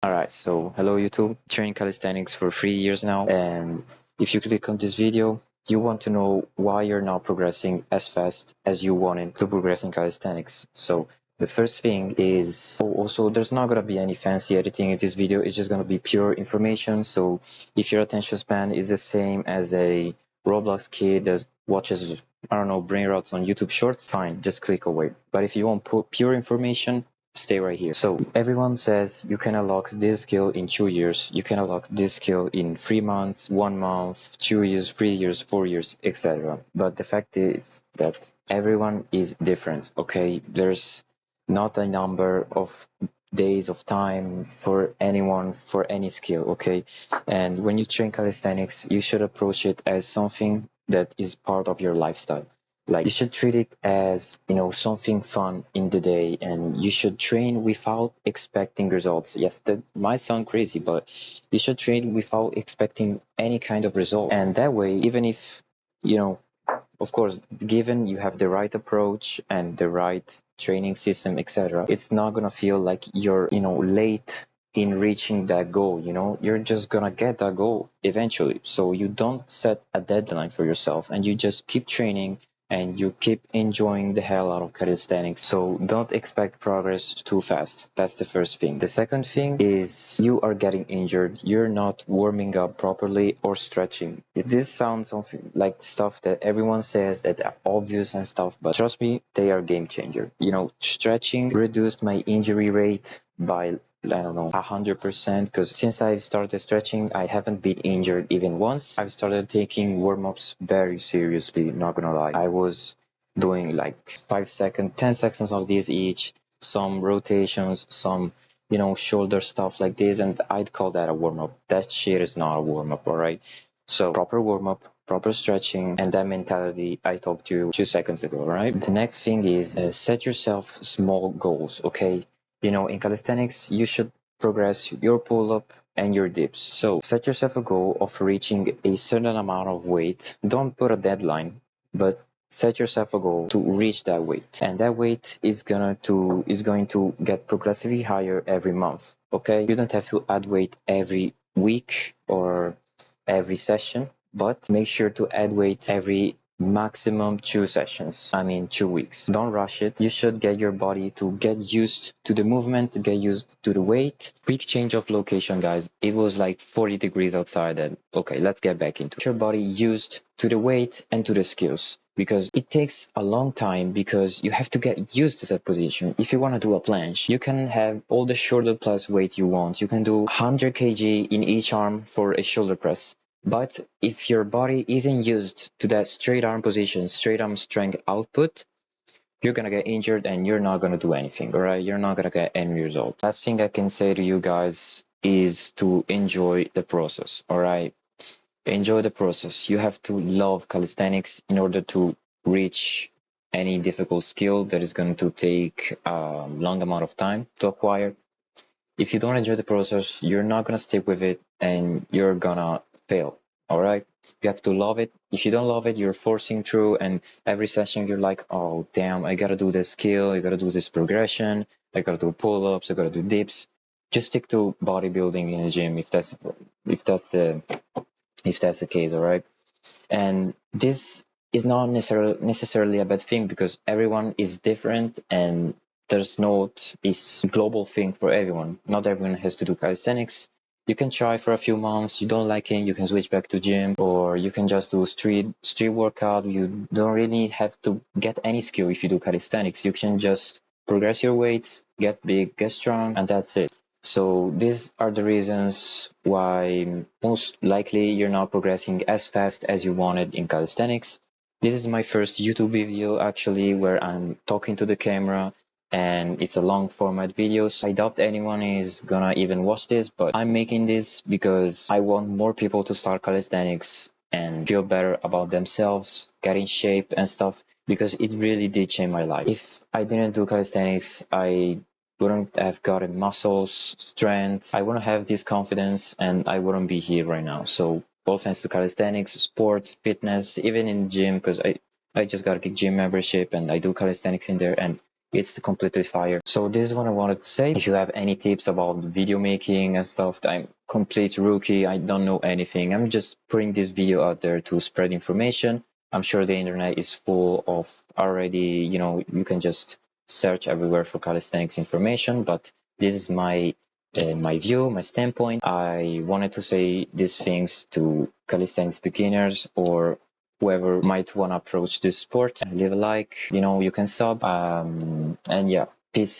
Alright, so hello YouTube. Training calisthenics for 3 years now, and if you click on this video, you want to know why you're not progressing as fast as you wanted to progress in calisthenics. So the first thing is, also there's not gonna be any fancy editing in this video, it's just gonna be pure information. So if your attention span is the same as a Roblox kid that watches, I don't know, brain rots on YouTube Shorts, fine, just click away. But if you want pure information, stay right here. So everyone says you can unlock this skill in 2 years, you can unlock this skill in 3 months, 1 month, 2 years, 3 years, 4 years, etc. But the fact is that everyone is different, okay? There's not a number of days of time for anyone for any skill, okay? And when you train calisthenics, you should approach it as something that is part of your lifestyle. Like, you should treat it as, something fun in the day, and you should train without expecting results. Yes, that might sound crazy, but you should train without expecting any kind of result. And that way, even if, of course, given you have the right approach and the right training system, etc., it's not gonna feel like you're, late in reaching that goal. You're just gonna get that goal eventually. So you don't set a deadline for yourself, and you just keep training and you keep enjoying the hell out of calisthenics. So don't expect progress too fast. That's the first thing. The second thing is, you are getting injured, you're not warming up properly or stretching. This sounds something like stuff that everyone says that are obvious and stuff, but trust me, they are game changer. Stretching reduced my injury rate by, I don't know, 100%, because since I've started stretching, I haven't been injured even once. I've started taking warm-ups very seriously, not gonna lie. I was doing like 5 seconds, 10 seconds of these each, some rotations, some, shoulder stuff like this, and I'd call that a warm-up. That shit is not a warm-up, alright? So proper warm-up, proper stretching, and that mentality I talked to you 2 seconds ago, right? The next thing is, set yourself small goals, okay? In calisthenics, you should progress your pull-up and your dips. So set yourself a goal of reaching a certain amount of weight. Don't put a deadline, but set yourself a goal to reach that weight. And that weight is going to get progressively higher every month, okay? You don't have to add weight every week or every session, but make sure to add weight every maximum 2 sessions, 2 weeks. Don't rush it. You should get your body to get used to the movement, get used to the weight. Quick change of location, guys. It was like 40 degrees outside, and okay, let's get back into it. Get your body used to the weight and to the skills, because it takes a long time, because you have to get used to that position. If you want to do a planche, you can have all the shoulder plus weight you want. You can do 100 kg in each arm for a shoulder press. But if your body isn't used to that straight arm position, straight arm strength output, you're gonna get injured and you're not gonna do anything, alright? You're not gonna get any result. Last thing I can say to you guys is to enjoy the process, alright? Enjoy the process. You have to love calisthenics in order to reach any difficult skill that is going to take a long amount of time to acquire. If you don't enjoy the process, you're not gonna stick with it and you're gonna fail. All right, you have to love it. If you don't love it, you're forcing through, and every session you're like, oh damn, I gotta do this skill, I gotta do this progression, I gotta do pull-ups, I gotta do dips. Just stick to bodybuilding in the gym if that's the case, all right? And this is not necessarily a bad thing, because everyone is different, and there's not this global thing for everyone. Not everyone has to do calisthenics. You can try for a few months, you don't like it, you can switch back to gym, or you can just do street workout. You don't really have to get any skill if you do calisthenics. You can just progress your weights, get big, get strong, and that's it. So these are the reasons why most likely you're not progressing as fast as you wanted in calisthenics. This is my first YouTube video actually, where I'm talking to the camera, and it's a long format video, so I doubt anyone is gonna even watch this, but I'm making this because I want more people to start calisthenics and feel better about themselves, get in shape and stuff, because it really did change my life. If I didn't do calisthenics, I wouldn't have gotten muscles, strength, I wouldn't have this confidence, and I wouldn't be here right now. So all thanks to calisthenics, sport, fitness, even in the gym, because I just got a gym membership and I do calisthenics in there, and it's completely fire. So this is what I wanted to say. If you have any tips about video making and stuff, I'm complete rookie. I don't know anything. I'm just putting this video out there to spread information. I'm sure the internet is full of already, you can just search everywhere for calisthenics information, but this is my view, my standpoint. I wanted to say these things to calisthenics beginners or whoever might want to approach this sport. Leave a like, you can sub, and yeah, peace.